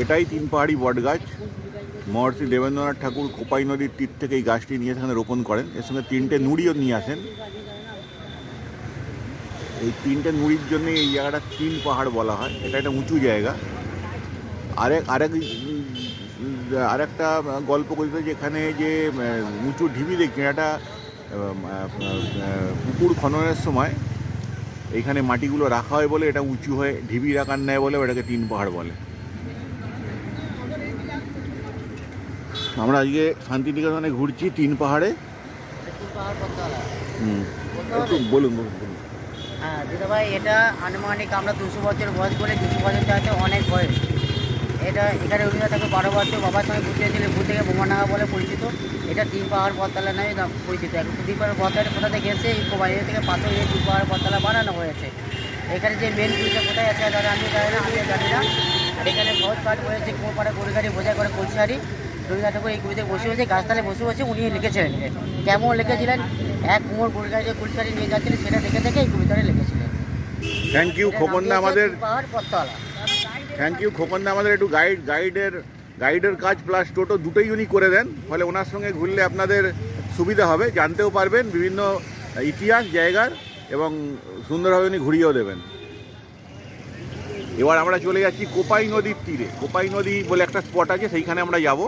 এটাই তিন পাহাড়ি বট গাছ। মহর্ষি দেবেন্দ্রনাথ ঠাকুর কোপাই নদীর তীর থেকে এই গাছটি নিয়ে সেখানে রোপণ করেন। এর সঙ্গে 3টে নুড়িও নিয়ে আসেন। এই 3টে নুড়ির জন্য এই জায়গাটা তিন পাহাড় বলা হয়। এটা একটা উঁচু জায়গা। আরেকটা গল্প করিত যে এখানে যে উঁচু ঢিবি দেখছেন, এটা পুকুর খননের সময় এইখানে মাটিগুলো রাখা হয় বলে এটা উঁচু হয়ে ঢিবি রাখার নেয় বলে এটাকে তিন পাহাড় বলে। আমরা আজকে শান্তিনিকেতনে ঘুরছি তিন পাহাড়ে। একটু বলুন। হ্যাঁ দিদা ভাই, এটা আনুমানিক আমরা 200 বছর বয়স বলে, 200 বছর চাইতে অনেক বয়স। এটা এখানে রবীন্দ্রনাথ ঠাকুর 12 বছর বাবার সঙ্গে ঘুরতে গেছিলেন, ভূত থেকে বোমানাগা বলে পরিচিত। এটা তিন পাহাড় পথতলা নামে পরিচিত। এখন তিন পাহাড় পথতলা কোথা থেকে এসে এই কোবাই থেকে পাথর এই তিন পাহাড় পথতলা বানানো হয়েছে। এখানে যে মেন ব্রিজটা কোথায় আছে দাদা আমি জানি না, জানি না। আর এখানে বহুত কাঠ বয়েছে, কুয়োপাড়া গরু গাড়ি বোঝাই করে কলসারি। রবীন্দ্রনাথ ঠাকুর এই কবিতায় বসে বসে গাছতলায় বসে বসে উনি লিখেছিলেন। কেমন লিখেছিলেন, এক কুমোর গরু গাড়ি যে কলসারি নিয়ে যাচ্ছিলেন সেটা দেখে দেখে এই কবিতাটা লিখেছিলেন। থ্যাংক ইউ খোকনদা, আমাদের পাহাড় পথতলা। থ্যাংক ইউ খোকনদা, আমাদের একটু গাইডের কাজ প্লাস টোটো দুটোই উনি করে দেন। ফলে ওনার সঙ্গে ঘুরলে আপনাদের সুবিধা হবে, জানতেও পারবেন বিভিন্ন ইতিহাস জায়গার, এবং সুন্দরভাবে উনি ঘুরিয়েও দেবেন। এবার আমরা চলে যাচ্ছি কোপাই নদীর তীরে। কোপাই নদী বলে একটা স্পট আছে, সেইখানে আমরা যাব।